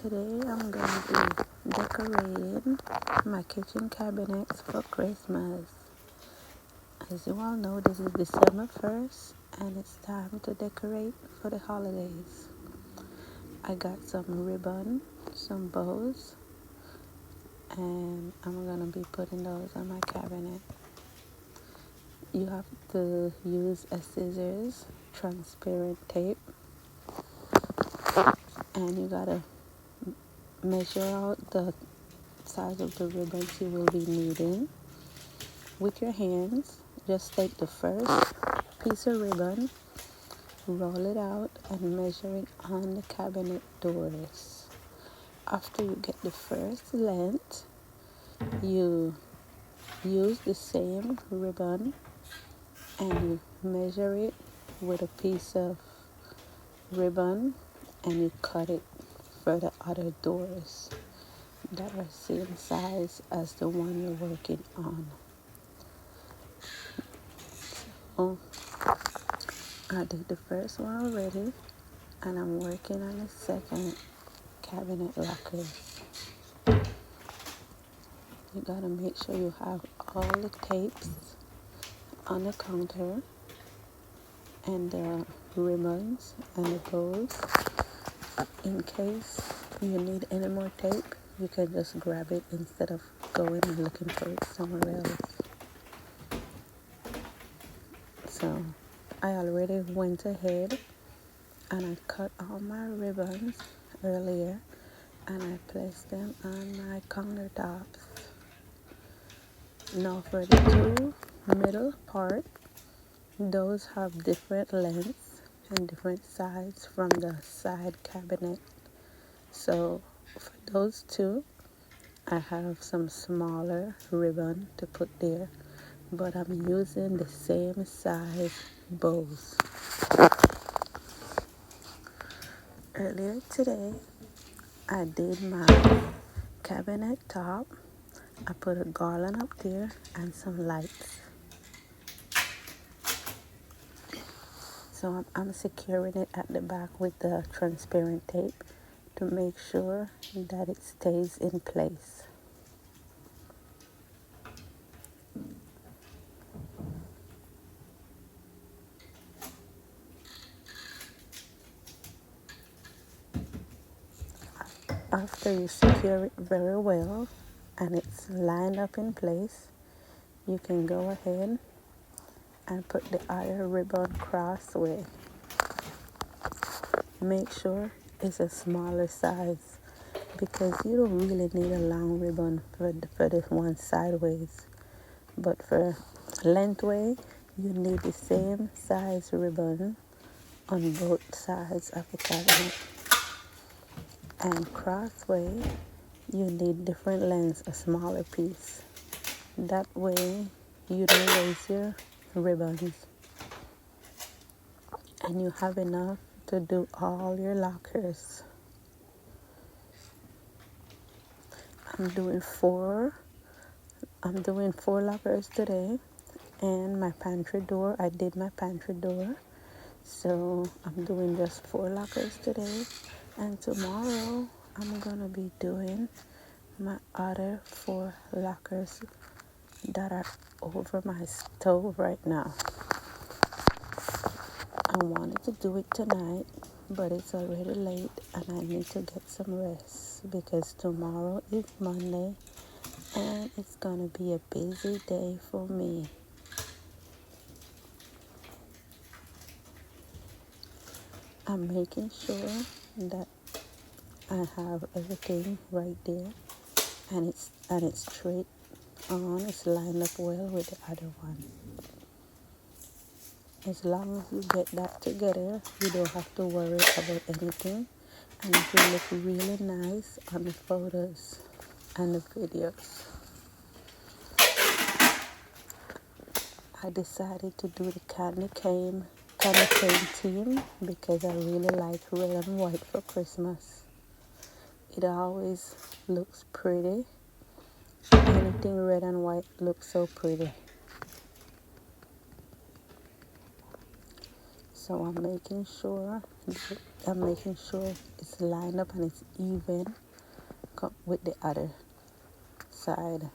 Today I'm going to be decorating my kitchen cabinets for Christmas. As you all know, this is December 1st and it's time to decorate for the holidays. I got some ribbon, some bows, and I'm going to be putting those on my cabinet. You have to use a scissors, transparent tape, and you gotta measure out the size of the ribbons you will be needing. With your hands, just take the first piece of ribbon, roll it out, and measure it on the cabinet doors. After you get the first length, you use the same ribbon and you measure it with a piece of ribbon and you cut it for the other doors that are same size as the one you're working on. So I did the first one already and I'm working on the second cabinet locker. You gotta make sure you have all the tapes on the counter and the ribbons and the bows. In case you need any more tape, you can just grab it instead of going and looking for it somewhere else. So I already went ahead and I cut all my ribbons earlier and I placed them on my countertops. Now for the two middle part, those have different lengths and different size from the side cabinet. So for those two, I have some smaller ribbon to put there, but I'm using the same size bows. Earlier today, I did my cabinet top. I put a garland up there and some lights. So I'm securing it at the back with the transparent tape to make sure that it stays in place. After you secure it very well and it's lined up in place, you can go ahead and put the other ribbon crossway. Make sure it's a smaller size because you don't really need a long ribbon for this one sideways. But for lengthway, you need the same size ribbon on both sides of the cabinet. And crossway, you need different lengths, a smaller piece. That way, you don't waste your ribbons. And you have enough to do all your lockers. I'm doing four lockers today. And my pantry door, I did my pantry door. So I'm doing just 4 lockers today. And tomorrow, I'm going to be doing my other 4 lockers that are over my stove right now. I wanted to do it tonight, but it's already late and I need to get some rest because tomorrow is Monday and it's going to be a busy day for me. I'm making sure that I have everything right there and it's straight on, it's lined up well with the other one. As long as you get that together, you don't have to worry about anything and it will look really nice on the photos and the videos. I decided to do the candy cane theme because I really like red and white for Christmas. It always looks pretty. Anything red and white looks so pretty. So I'm making sure I'm making sure it's lined up and it's even with the other side.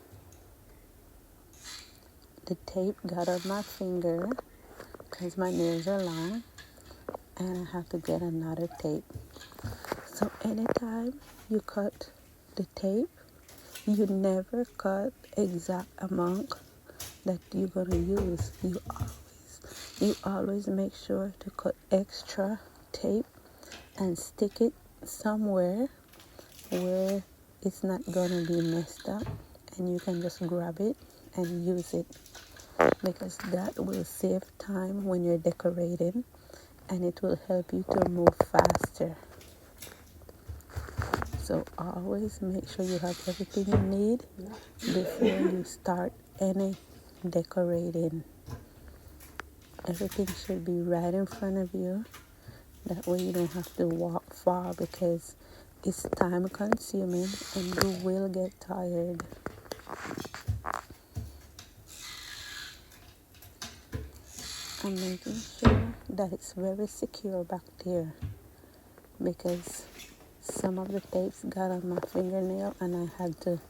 The tape got on my finger because my nails are long and I have to get another tape. So anytime you cut the tape, you never cut exact amount that you're gonna use. You always make sure to cut extra tape and stick it somewhere where it's not gonna be messed up, and you can just grab it and use it, because that will save time when you're decorating and it will help you to move faster. So always make sure you have everything you need before you start any decorating. Everything should be right in front of you. That way you don't have to walk far, because it's time consuming and you will get tired. I'm making sure that it's very secure back there, because some of the tapes got on my fingernail and I had to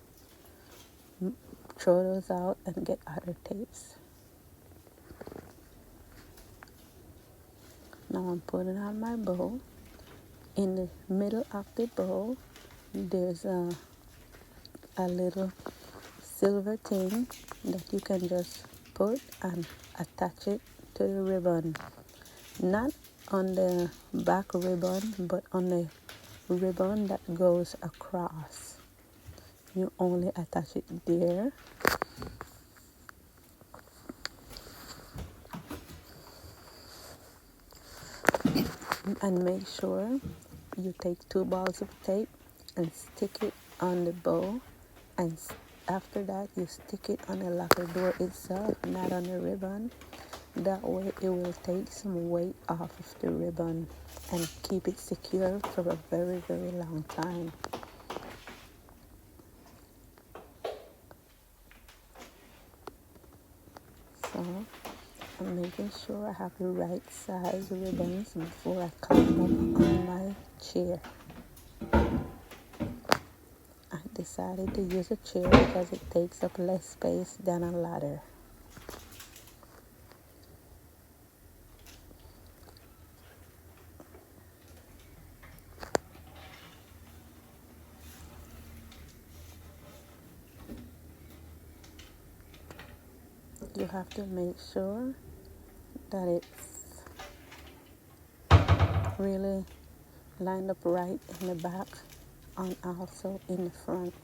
throw those out and get other tapes. Now I'm putting on my bow. In the middle of the bow, there's a little silver thing that you can just put and attach it to the ribbon. Not on the back ribbon, but on the ribbon that goes across. You only attach it there. And make sure you take 2 balls of tape and stick it on the bow, and after that you stick it on the locker door itself, not on the ribbon. That way it will take some weight off of the ribbon and keep it secure for a very, very long time. So I'm making sure I have the right size ribbons before I climb up on my chair. I decided to use a chair because it takes up less space than a ladder. You have to make sure that it's really lined up right in the back and also in the front.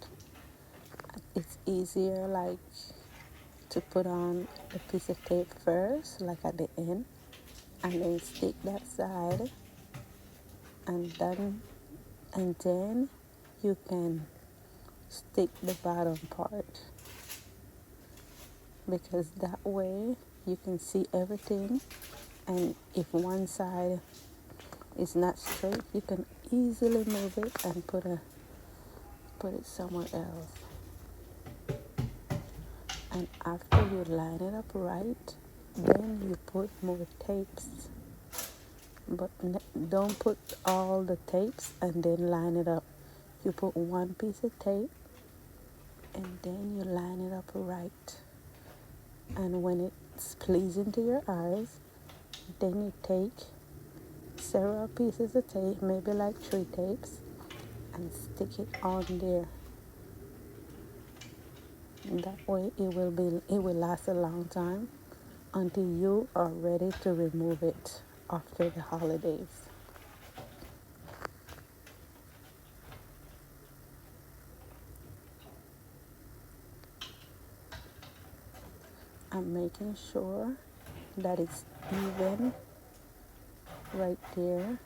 It's easier to put on a piece of tape first, like at the end, and then stick that side, and then you can stick the bottom part, because that way you can see everything, and if one side is not straight, you can easily move it and put it somewhere else. And after you line it up right, then you put more tapes. But don't put all the tapes and then line it up. You put one piece of tape and then you line it up right. And when it's pleasing to your eyes, then you take several pieces of tape, maybe like 3 tapes, and stick it on there. That way it will last a long time until you are ready to remove it after the holidays. I'm making sure that it's even right there.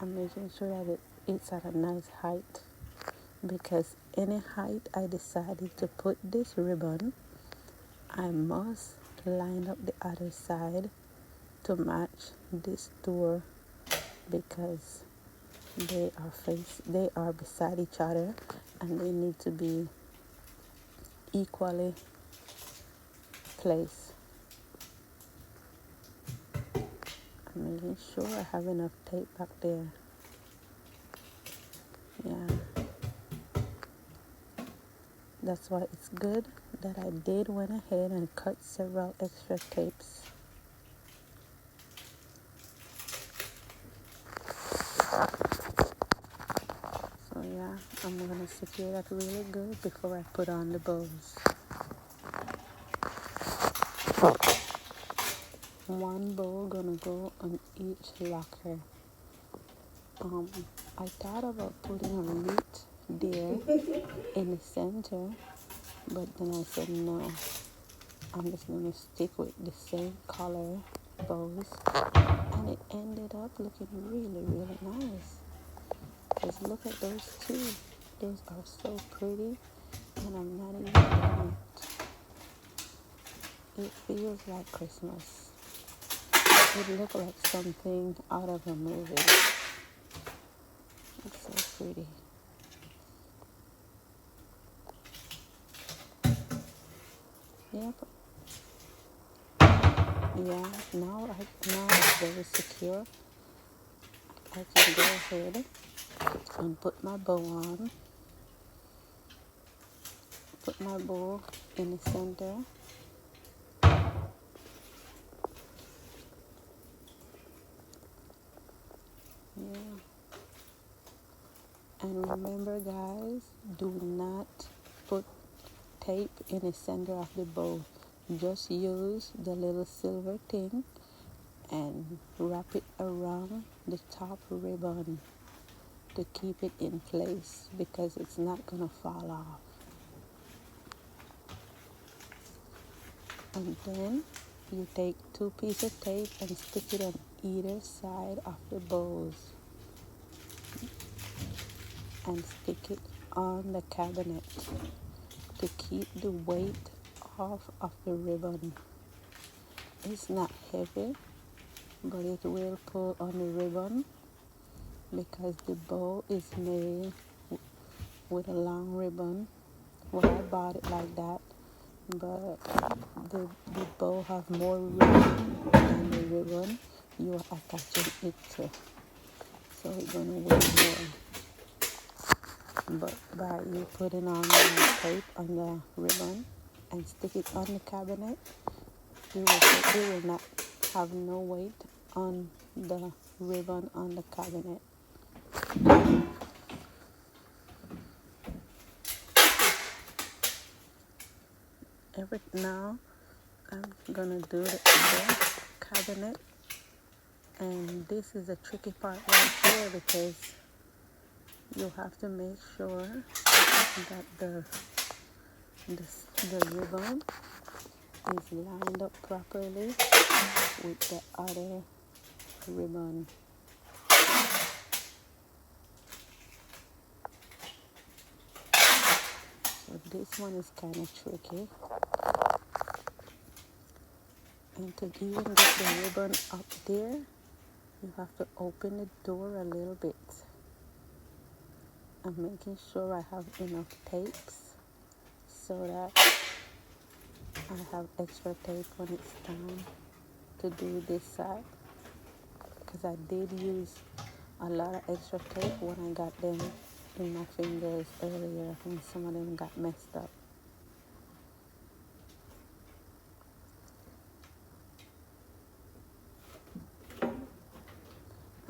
I'm making sure that it's at a nice height, because any height I decided to put this ribbon, I must line up the other side to match this door, because they are beside each other and they need to be equally placed. I'm making sure I have enough tape back there. Yeah, that's why it's good that I did went ahead and cut several extra tapes. So yeah, I'm gonna secure that really good before I put on the bows. One bow gonna go on each locker. I thought about putting a root there in the center, but then I said no. I'm just gonna stick with the same color bows, and it ended up looking really, really nice. Just look at those two. Those are so pretty, and I'm not even done it. It feels like Christmas. It looked like something out of a movie. It's so pretty. Yep. Yeah, now it's very secure. I can go ahead and put my bow on. Put my bow in the center. Yeah. And remember guys, do not put tape in the center of the bow. Just use the little silver thing and wrap it around the top ribbon to keep it in place because it's not gonna fall off. And then you take 2 pieces of tape and stick it on either side of the bows and stick it on the cabinet to keep the weight off of the ribbon. It's not heavy, but it will pull on the ribbon because the bow is made with a long ribbon. Well, I bought it like that, but the bow have more ribbon than the ribbon you are attaching it to, so it's gonna weigh more. But by you putting on the tape on the ribbon and stick it on the cabinet, it will not have no weight on the ribbon on the cabinet. Now I'm gonna do the cabinet, and this is a tricky part right here because you have to make sure that the ribbon is lined up properly with the other ribbon. So this one is kind of tricky. And to even get the ribbon up there, you have to open the door a little bit. I'm making sure I have enough tapes so that I have extra tape when it's time to do this side. Because I did use a lot of extra tape when I got them in my fingers earlier and some of them got messed up.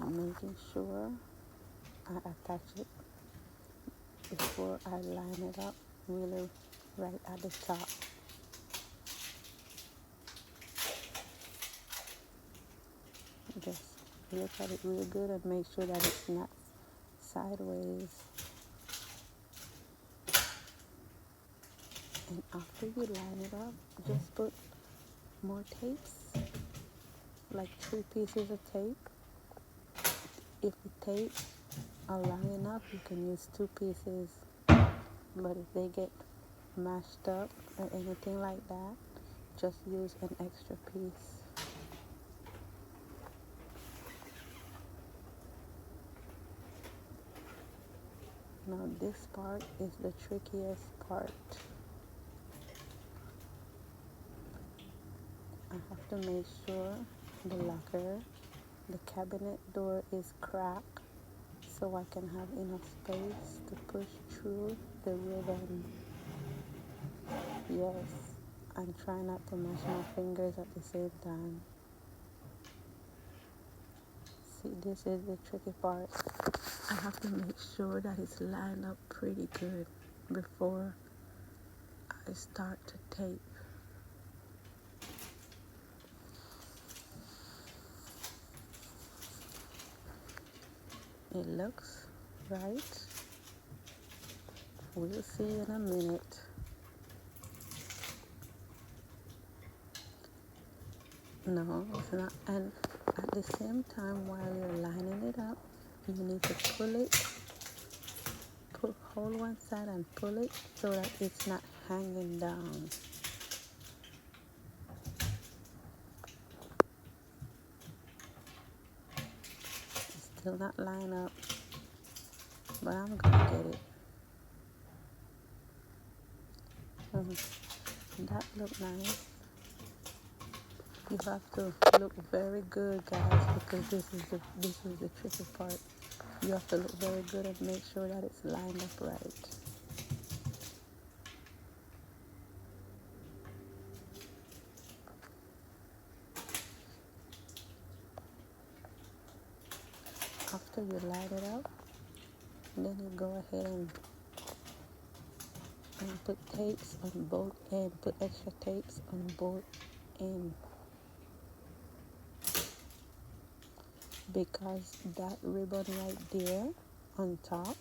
I'm making sure I attach it before I line it up really right at the top. Just look at it real good and make sure that it's not sideways. And after you line it up, just put more tapes, like 3 pieces of tape. If the tape are long enough, you can use 2 pieces. But if they get mashed up or anything like that, just use an extra piece. Now this part is the trickiest part. I have to make sure the locker The cabinet door is cracked, so I can have enough space to push through the ribbon. Yes, and try not to mash my fingers at the same time. See, this is the tricky part. I have to make sure that it's lined up pretty good before I start to tape. It looks right. We'll see in a minute. No, it's not. And at the same time, while you're lining it up, you need to pull it, hold one side and pull it so that it's not hanging down. It's still not lined up, but I'm gonna get it. That look nice. You have to look very good, guys, because this is the tricky part. You have to look very good and make sure that it's lined up right. After you line it up, then you go ahead and put tapes on both ends. Put extra tapes on both ends, because that ribbon right there on top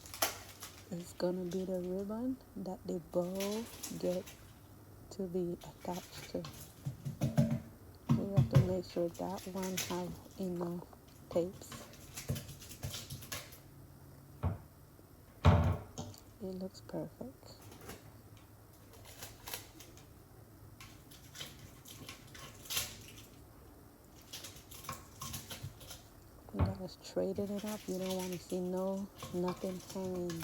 is gonna be the ribbon that the bow get to be attached to. You have to make sure that one have enough tapes. It looks perfect. You gotta straighten it up. You don't want to see nothing hanging.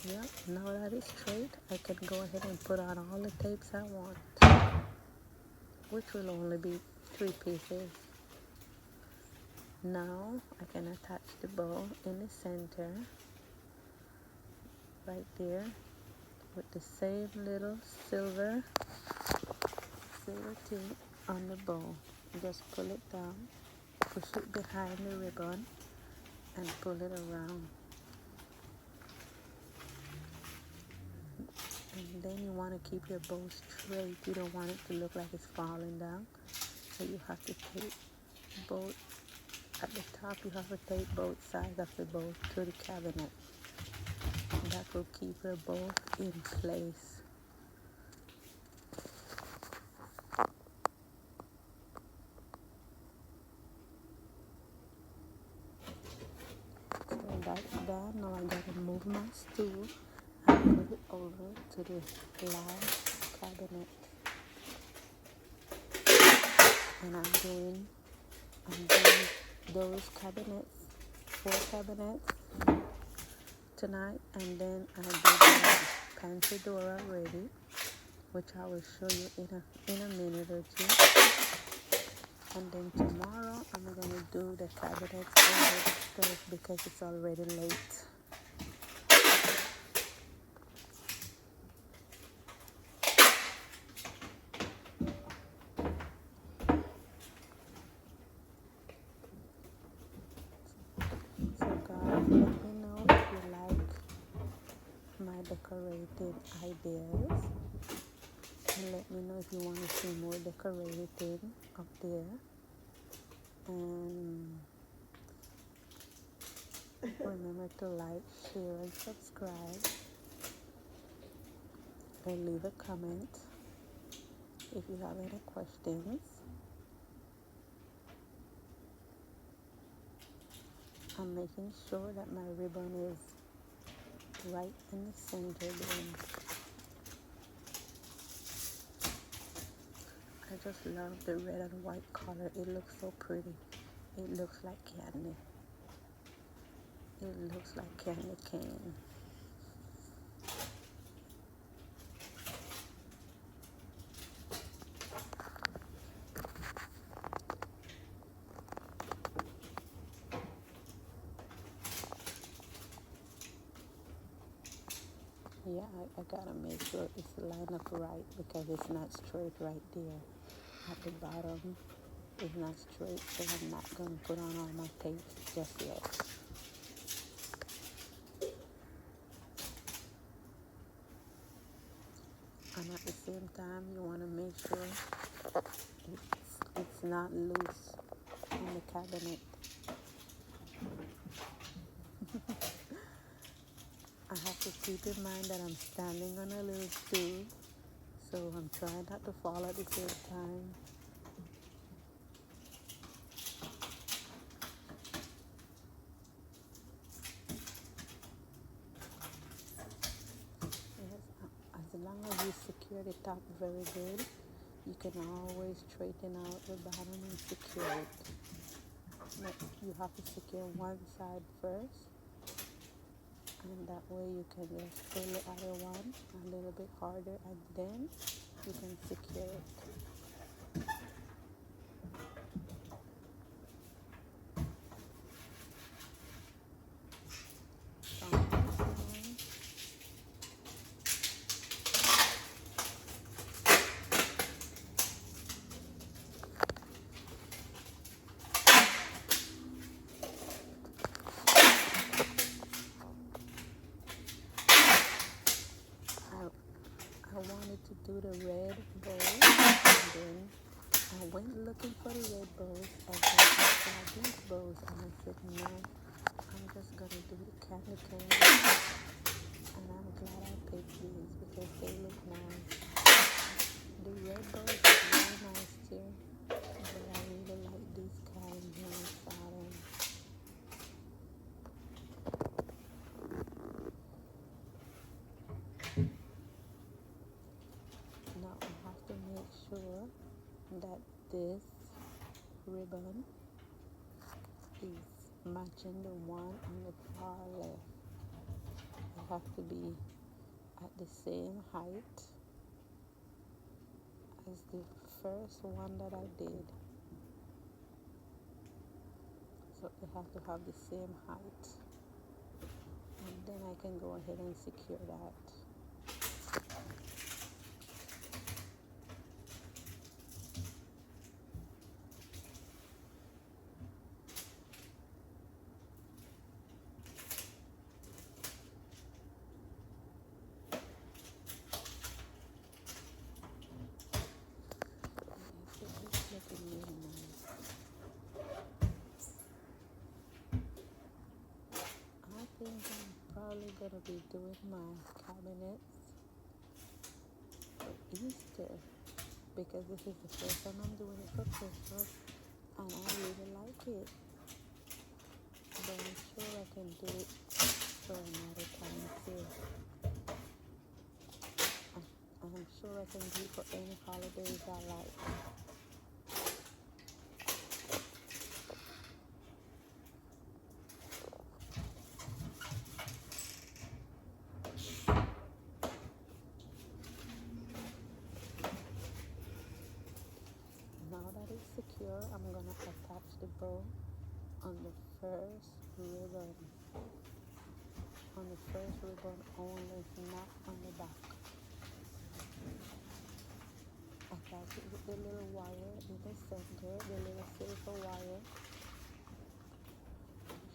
Yep, now that it's straight, I can go ahead and put on all the tapes I want, which will only be 3 pieces. Now I can attach the bow in the center, right there, with the same little silver tip on the bow. Just pull it down, push it behind the ribbon, and pull it around. And then you want to keep your bow straight. You don't want it to look like it's falling down. So you have to tape both at the top. You have to tape both sides of the bow to the cabinet. That will keep your bow in place. So that's done. Now I gotta move my stool and move it over to the last cabinet. And I'm doing those cabinets, 4 cabinets tonight, and then I did the pantry door already, which I will show you in a minute or two. And then tomorrow I'm gonna do the cabinets first because it's already late. So guys, let me know if you like my decorating ideas, and let me know if you want to see more decorating up there. And remember to like, share, and subscribe, and leave a comment if you have any questions. I'm making sure that my ribbon is right in the center there. I just love the red and white color. It looks so pretty. It looks like candy. It looks like candy cane. Yeah, I gotta make sure it's lined up right because it's not straight right there at the bottom. It's not straight, so I'm not gonna put on all my tape just yet. And at the same time, you want to make sure it's not loose in the cabinet. I have to keep in mind that I'm standing on a little stool, so I'm trying not to fall at the same time. Yes, as long as you secure the top very good, you can always straighten out the bottom and secure it. But you have to secure one side first, and that way you can just pull the other one a little bit harder, and then you can secure it. I wanted to do the red bows, and then I went looking for the red bows, and then I saw these bows, and I said, no, I'm just gonna do the candy cane, and I'm glad I picked these because they look nice. The red bows are very nice too, but I really like these kinds when I saw them. Now I have to make sure that this ribbon is matching the one on the far left. It has to be at the same height as the first one that I did. So it has to have the same height. And then I can go ahead and secure that. It's looking really nice. I think I'm probably gonna be doing my cabinets for Easter because this is the first time I'm doing it for Christmas and I really like it. But I'm sure I can do it for another time too. I'm sure I can do it for any holidays I like. Now that it's secure, I'm gonna attach the bow on the first ribbon. On the first ribbon only, not on the back. Attach it with the little wire in the center, the little silver wire.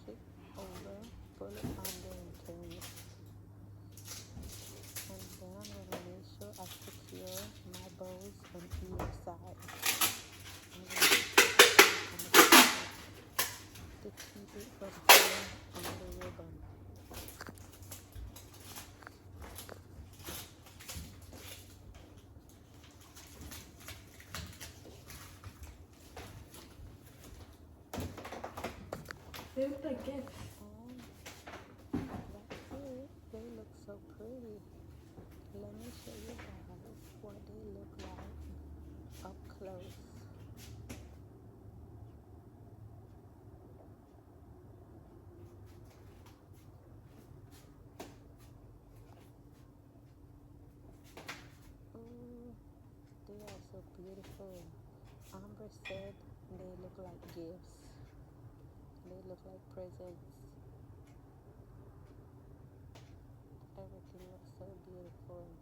Push it over, pull it under and turn it. And then I'm gonna make sure I secure my bows on either side. I'm gonna to keep it from falling on the ribbon. They look like gifts. And that's it. They look so pretty. Let me show you guys what they look like up close. Ooh, they are so beautiful. Amber said they look like gifts. They look like presents. Everything looks so beautiful.